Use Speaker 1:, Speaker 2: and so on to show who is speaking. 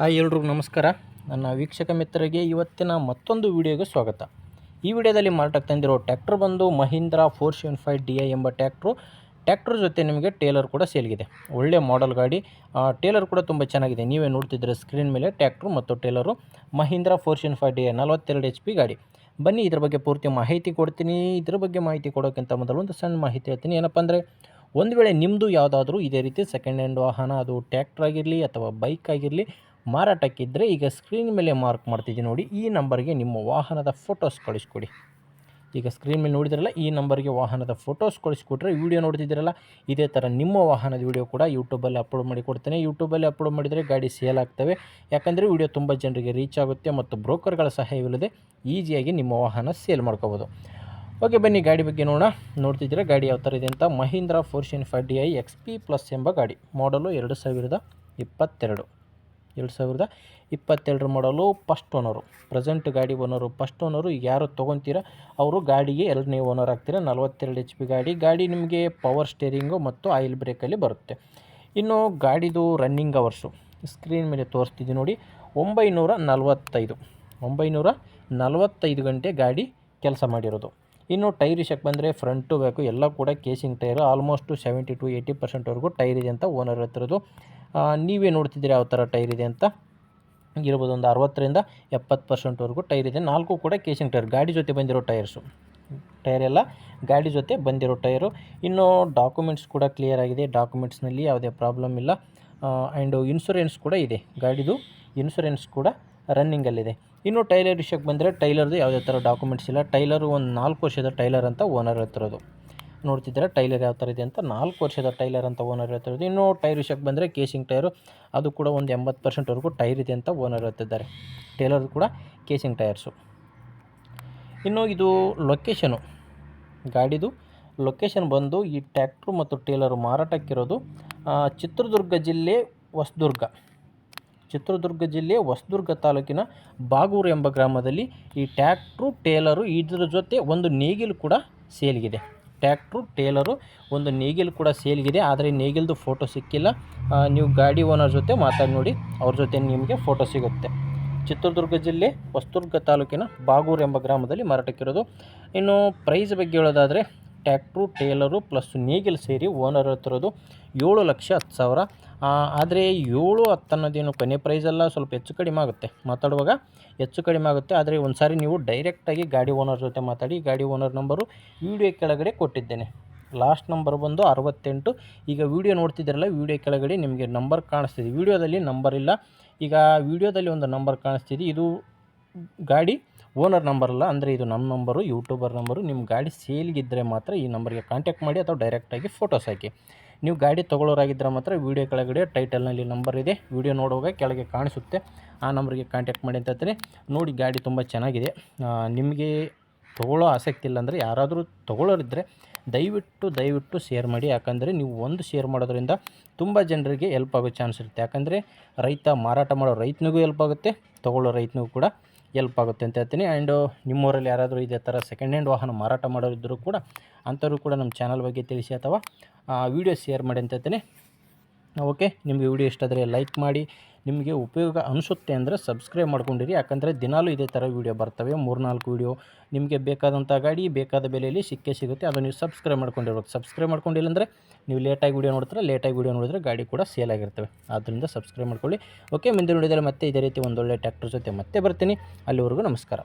Speaker 1: Hi ಎಲ್ರಿಗೂ ನಮಸ್ಕಾರ. ನನ್ನ ವೀಕ್ಷಕ ಮಿತ್ರರಿಗೆ ಇವತ್ತಿನ ಮತ್ತೊಂದು ವಿಡಿಯೋಗೆ ಸ್ವಾಗತ. ಈ ವಿಡಿಯೋದಲ್ಲಿ ಮಾರಾಟಕ್ಕೆ ತಂದಿರೋ ಟ್ರ್ಯಾಕ್ಟರ್ ಬಂದು ಮಹೀಂದ್ರಾ 475 DI ಎಂಬ ಟ್ರ್ಯಾಕ್ಟರ್ ಜೊತೆ ನಿಮಗೆ ಟೇಲರ್ ಕೂಡ ಸೇಲ್ಗಿದೆ. ಒಳ್ಳೆ ಮಾಡೆಲ್ ಗಾಡಿ. ಟೇಲರ್ ಕೂಡ ತುಂಬ ಚೆನ್ನಾಗಿದೆ. ನೀವೇ ನೋಡ್ತಿದ್ರೆ ಸ್ಕ್ರೀನ್ ಮೇಲೆ ಟ್ರ್ಯಾಕ್ಟರ್ ಮತ್ತು ಟೇಲರು ಮಹೀಂದ್ರಾ 475 DI 42 HP ಗಾಡಿ. ಬನ್ನಿ ಇದ್ರ ಬಗ್ಗೆ ಪೂರ್ತಿ ಮಾಹಿತಿ ಕೊಡ್ತೀನಿ. ಇದ್ರ ಬಗ್ಗೆ ಮಾಹಿತಿ ಕೊಡೋಕ್ಕಿಂತ ಮೊದಲು ಒಂದು ಸಣ್ಣ ಮಾಹಿತಿ ಹೇಳ್ತೀನಿ. ಏನಪ್ಪ ಅಂದರೆ, ಒಂದು ವೇಳೆ ನಿಮ್ಮದು ಯಾವುದಾದ್ರೂ ಇದೇ ರೀತಿ ಸೆಕೆಂಡ್ ಹ್ಯಾಂಡ್ ವಾಹನ, ಅದು ಟ್ರ್ಯಾಕ್ಟರ್ ಆಗಿರಲಿ ಅಥವಾ ಬೈಕ್ ಆಗಿರಲಿ, ಮಾರಾಟಕ್ಕಿದ್ದರೆ ಈಗ ಸ್ಕ್ರೀನ್ ಮೇಲೆ ಮಾರ್ಕ್ ಮಾಡ್ತಿದ್ದೀನಿ ನೋಡಿ, ಈ ನಂಬರ್ಗೆ ನಿಮ್ಮ ವಾಹನದ ಫೋಟೋಸ್ ಕಳಿಸ್ಕೊಡಿ. ಈಗ ಸ್ಕ್ರೀನ್ ಮೇಲೆ ನೋಡಿದ್ರಲ್ಲ, ಈ ನಂಬರ್ಗೆ ವಾಹನದ ಫೋಟೋಸ್ ಕಳಿಸ್ಕೊಟ್ರೆ ವಿಡಿಯೋ ನೋಡ್ತಿದ್ದೀರಲ್ಲ, ಇದೇ ಥರ ನಿಮ್ಮ ವಾಹನದ ವಿಡಿಯೋ ಕೂಡ ಯೂಟ್ಯೂಬಲ್ಲಿ ಅಪ್ಲೋಡ್ ಮಾಡಿ ಕೊಡ್ತೇನೆ. ಯೂಟ್ಯೂಬಲ್ಲಿ ಅಪ್ಲೋಡ್ ಮಾಡಿದರೆ ಗಾಡಿ ಸೇಲ್ ಆಗ್ತವೆ. ಯಾಕಂದರೆ ವಿಡಿಯೋ ತುಂಬ ಜನರಿಗೆ ರೀಚ್ ಆಗುತ್ತೆ ಮತ್ತು ಬ್ರೋಕರ್ಗಳ ಸಹಾಯವಿಲ್ಲದೆ ಈಸಿಯಾಗಿ ನಿಮ್ಮ ವಾಹನ ಸೇಲ್ ಮಾಡ್ಕೋಬೋದು. ಓಕೆ, ಬನ್ನಿ ಗಾಡಿ ಬಗ್ಗೆ ನೋಡ್ತಿದ್ದೀರಾ ಗಾಡಿ ಯಾವ ಥರ ಇದೆ ಅಂತ. ಮಹೀಂದ್ರಾ 475 DI XP+ ಎಂಬ ಗಾಡಿ. ಮಾಡಲು 2022 ಮಾಡಲು. First owner. ಪ್ರೆಸೆಂಟ್ ಗಾಡಿ ಓನರು ಫಸ್ಟ್ ಓನರು. ಈಗ ಯಾರು ತೊಗೊತೀರಾ ಅವರು ಗಾಡಿಗೆ ಎರಡನೇ ಓನರ್ ಆಗ್ತೀರಾ. 42 HP ಗಾಡಿ ನಿಮಗೆ ಪವರ್ ಸ್ಟೇರಿಂಗು ಮತ್ತು ಆಯಿಲ್ ಬ್ರೇಕಲ್ಲಿ ಬರುತ್ತೆ. ಇನ್ನು ಗಾಡಿದು ರನ್ನಿಂಗ್ ಅವರ್ಸು ಸ್ಕ್ರೀನ್ ಮೇಲೆ ತೋರಿಸ್ತಿದ್ದೀನಿ ನೋಡಿ, 945 ಗಂಟೆ ಗಾಡಿ ಕೆಲಸ ಮಾಡಿರೋದು. ಇನ್ನು ಟೈರ್ ವಿಷಯಕ್ಕೆ ಬಂದರೆ ಫ್ರಂಟು ಬ್ಯಾಕು ಎಲ್ಲ ಕೂಡ ಕೇಸಿಂಗ್ ಟೈರು. ಆಲ್ಮೋಸ್ಟು 70-80% ಟೈರ್ ಇದೆ ಅಂತ ಓನರ್ ಹೇಳ್ತಿರೋದು. ನೀವೇ ನೋಡ್ತಿದ್ದೀರಿ ಯಾವ ಥರ ಟೈರ್ ಇದೆ ಅಂತ. ಇರ್ಬೋದು ಒಂದು 60-70% ಟೈರ್ ಇದೆ. 4 ಕೂಡ ಕೇಸಿಂಗ್ ಟೈರ್, ಗಾಡಿ ಜೊತೆ ಬಂದಿರೋ ಟೈರ್ಸು. ಟೈರೆಲ್ಲ ಗಾಡಿ ಜೊತೆ ಬಂದಿರೋ ಟೈರು. ಇನ್ನು ಡಾಕ್ಯುಮೆಂಟ್ಸ್ ಕೂಡ ಕ್ಲಿಯರ್ ಆಗಿದೆ. ಡಾಕ್ಯುಮೆಂಟ್ಸ್ನಲ್ಲಿ ಯಾವುದೇ ಪ್ರಾಬ್ಲಮ್ ಇಲ್ಲ. ಆ್ಯಂಡ್ ಇನ್ಶೂರೆನ್ಸ್ ಕೂಡ ಇದೆ. ಗಾಡಿದು ಇನ್ಶೂರೆನ್ಸ್ ಕೂಡ ರನ್ನಿಂಗಲ್ಲಿದೆ. ಇನ್ನು ಟೈಲರ್ ವಿಷಯಕ್ಕೆ ಬಂದರೆ ಟೈಲರ್ದು ಯಾವುದೇ ಥರ ಡಾಕ್ಯುಮೆಂಟ್ಸ್ ಇಲ್ಲ. ಟೈಲರು ಒಂದು 4 ವರ್ಷದ ಟೈಲರ್ ಅಂತ ಓನರ್ ಹೇಳ್ತಿರೋದು. ನೋಡ್ತಿದ್ದೀರಾ ಟೈಲರ್ ಯಾವ ಥರ ಇದೆ ಅಂತ. 4 ವರ್ಷದ ಟೈಲರ್ ಅಂತ ಓನರ್ ಹೇಳ್ತಿರೋದು. ಇನ್ನು ಟೈರ್ ವಿಷಯಕ್ಕೆ ಬಂದರೆ ಕೇಸಿಂಗ್ ಟೈರು, ಅದು ಕೂಡ ಒಂದು 80% ಟೈರ್ ಇದೆ ಅಂತ ಓನರ್ ಹೇಳ್ತಿದ್ದಾರೆ. ಟೈಲರ್ ಕೂಡ ಕೇಸಿಂಗ್ ಟೈರ್ಸು. ಇನ್ನು ಇದು ಲೊಕೇಶನು, ಗಾಡಿದು ಲೊಕೇಶನ್ ಬಂದು ಈ ಟ್ರ್ಯಾಕ್ಟ್ರು ಮತ್ತು ಟೇಲರು ಮಾರಾಟಕ್ಕಿರೋದು ಚಿತ್ರದುರ್ಗ ಜಿಲ್ಲೆ ಹೊಸದುರ್ಗ ತಾಲೂಕಿನ ಬಾಗೂರು ಎಂಬ ಗ್ರಾಮದಲ್ಲಿ ಈ ಟ್ರ್ಯಾಕ್ಟ್ರು ಟೇಲರು ಇದ್ರ ಜೊತೆ ಒಂದು ನೇಗಿಲು ಕೂಡ ಸೇಲ್ಗಿದೆ. ಟ್ರ್ಯಾಕ್ಟ್ರು ಟೇಲರು ಒಂದು ನೇಗಿಲು ಕೂಡ ಸೇಲ್ಗಿದೆ. ಆದರೆ ನೇಗಿಲ್ದು ಫೋಟೋ ಸಿಕ್ಕಿಲ್ಲ. ನೀವು ಗಾಡಿ ಓನರ್ ಜೊತೆ ಮಾತಾಡಿ ನೋಡಿ, ಅವ್ರ ಜೊತೆ ನಿಮಗೆ ಫೋಟೋ ಸಿಗುತ್ತೆ. ಚಿತ್ರದುರ್ಗ ಜಿಲ್ಲೆ ಹೊಸದುರ್ಗ ತಾಲೂಕಿನ ಬಾಗೂರು ಎಂಬ ಗ್ರಾಮದಲ್ಲಿ ಮಾರಾಟಕ್ಕಿರೋದು. ಇನ್ನು ಪ್ರೈಸ್ ಬಗ್ಗೆ ಹೇಳೋದಾದರೆ, ಟ್ರ್ಯಾಕ್ಟ್ರು ಟೇಲರು ಪ್ಲಸ್ ನೇಗಿಲು ಸೇರಿ ಓನರ್ ಹೇಳ್ತಿರೋದು 7,10,000. ಆದರೆ 7-10 ಅನ್ನೋದೇನು ಕೊನೆ ಪ್ರೈಸಲ್ಲ, ಸ್ವಲ್ಪ ಹೆಚ್ಚು ಕಡಿಮೆ ಆಗುತ್ತೆ. ಮಾತಾಡುವಾಗ ಹೆಚ್ಚು ಕಡಿಮೆ ಆಗುತ್ತೆ. ಆದರೆ ಒಂದು ಸಾರಿ ನೀವು ಡೈರೆಕ್ಟಾಗಿ ಗಾಡಿ ಓನರ್ ಜೊತೆ ಮಾತಾಡಿ. ಗಾಡಿ ಓನರ್ ನಂಬರು ವಿಡಿಯೋ ಕೆಳಗಡೆ ಕೊಟ್ಟಿದ್ದೇನೆ. ಲಾಸ್ಟ್ ನಂಬರ್ ಬಂದು 68. ಈಗ ವಿಡಿಯೋ ನೋಡ್ತಿದ್ದೀರಲ್ಲ, ವಿಡಿಯೋ ಕೆಳಗಡೆ ನಿಮಗೆ ನಂಬರ್ ಕಾಣಿಸ್ತಿದೆ. ವಿಡಿಯೋದಲ್ಲಿ ನಂಬರ್ ಇಲ್ಲ. ಈಗ ವಿಡಿಯೋದಲ್ಲಿ ಒಂದು ನಂಬರ್ ಕಾಣಿಸ್ತಿದೆ, ಇದು ಗಾಡಿ ಓನರ್ ನಂಬರ್ ಅಲ್ಲ. ಅಂದರೆ ಇದು ನಮ್ಮ ನಂಬರು, ಯೂಟ್ಯೂಬರ್ ನಂಬರು. ನಿಮ್ಮ ಗಾಡಿ ಸೇಲ್ಗಿದ್ದರೆ ಮಾತ್ರ ಈ ನಂಬರ್ಗೆ ಕಾಂಟ್ಯಾಕ್ಟ್ ಮಾಡಿ ಅಥವಾ ಡೈರೆಕ್ಟಾಗಿ ಫೋಟೋಸ್ ಹಾಕಿ. ನೀವು ಗಾಡಿ ತೊಗೊಳ್ಳೋರಾಗಿದ್ದರೆ ಮಾತ್ರ ವಿಡಿಯೋ ಕೆಳಗಡೆ ಟೈಟಲ್ನಲ್ಲಿ ನಂಬರ್ ಇದೆ, ವಿಡಿಯೋ ನೋಡುವಾಗ ಕೆಳಗೆ ಕಾಣಿಸುತ್ತೆ, ಆ ನಂಬರ್ಗೆ ಕಾಂಟ್ಯಾಕ್ಟ್ ಮಾಡಿ ಅಂತ ಹೇಳ್ತೀನಿ. ನೋಡಿ ಗಾಡಿ ತುಂಬ ಚೆನ್ನಾಗಿದೆ. ನಿಮಗೆ ತೊಗೊಳ್ಳೋ ಆಸಕ್ತಿ ಇಲ್ಲ ಅಂದರೆ, ಯಾರಾದರೂ ತೊಗೊಳ್ಳೋರಿದ್ದರೆ ದಯವಿಟ್ಟು ಶೇರ್ ಮಾಡಿ. ಯಾಕಂದರೆ ನೀವು ಒಂದು ಶೇರ್ ಮಾಡೋದ್ರಿಂದ ತುಂಬ ಜನರಿಗೆ ಹೆಲ್ಪ್ ಆಗೋ ಚಾನ್ಸ್ ಇರುತ್ತೆ. ಯಾಕಂದರೆ ಮಾರಾಟ ಮಾಡೋ ರೈತನಿಗೂ ಹೆಲ್ಪ್ ಆಗುತ್ತೆ, ತೊಗೊಳ್ಳೋ ರೈತನಿಗೂ ಕೂಡ ಹೆಲ್ಪ್ ಆಗುತ್ತೆ ಅಂತ ಹೇಳ್ತೀನಿ. ಆ್ಯಂಡ್ ನಿಮ್ಮೂರಲ್ಲಿ ಯಾರಾದರೂ ಇದೇ ಥರ ಸೆಕೆಂಡ್ ಹ್ಯಾಂಡ್ ವಾಹನ ಮಾರಾಟ ಮಾಡೋರಿದ್ದರೂ ಕೂಡ ಅಂಥವ್ರು ಕೂಡ ನಮ್ಮ ಚಾನಲ್ ಬಗ್ಗೆ ತಿಳಿಸಿ ಅಥವಾ ವಿಡಿಯೋ ಶೇರ್ ಮಾಡಿ ಅಂತ ಹೇಳ್ತೀನಿ. ಓಕೆ, ನಿಮಗೆ ವಿಡಿಯೋ ಇಷ್ಟ ಆದರೆ ಲೈಕ್ ಮಾಡಿ. ನಿಮಗೆ ಉಪಯೋಗ ಅನಿಸುತ್ತೆ ಅಂದರೆ ಸಬ್ಸ್ಕ್ರೈಬ್ ಮಾಡ್ಕೊಂಡಿರಿ. ಯಾಕಂದರೆ ದಿನಾಲೂ ಇದೇ ಥರ ವೀಡಿಯೋ ಬರ್ತವೆ, 3-4 ವೀಡಿಯೋ. ನಿಮಗೆ ಬೇಕಾದಂಥ ಗಾಡಿ ಬೇಕಾದ ಬೆಲೆಯಲ್ಲಿ ಸಿಗುತ್ತೆ. ಅದು ನೀವು ಸಬ್ಸ್ಕ್ರೈಬ್ ಮಾಡ್ಕೊಂಡಿರ್ಬೇಕು. ಸಬ್ಸ್ಕ್ರೈಬ್ ಮಾಡ್ಕೊಂಡಿಲ್ಲ ಅಂದರೆ ನೀವು ಲೇಟಾಗಿ ವೀಡಿಯೋ ನೋಡಿದ್ರೆ ಗಾಡಿ ಕೂಡ ಸೇಲ್ ಆಗಿರ್ತವೆ. ಆದ್ದರಿಂದ ಸಬ್ಸ್ಕ್ರೈಬ್ ಮಾಡ್ಕೊಳ್ಳಿ. ಓಕೆ, ಮುಂದಿನ ವಿಡಿಯೋದಲ್ಲಿ ಮತ್ತೆ ಇದೇ ರೀತಿ ಒಂದೊಳ್ಳೆ ಟ್ರ್ಯಾಕ್ಟರ್ ಜೊತೆ ಮತ್ತೆ ಬರ್ತೀನಿ. ಅಲ್ಲಿವರೆಗೂ ನಮಸ್ಕಾರ.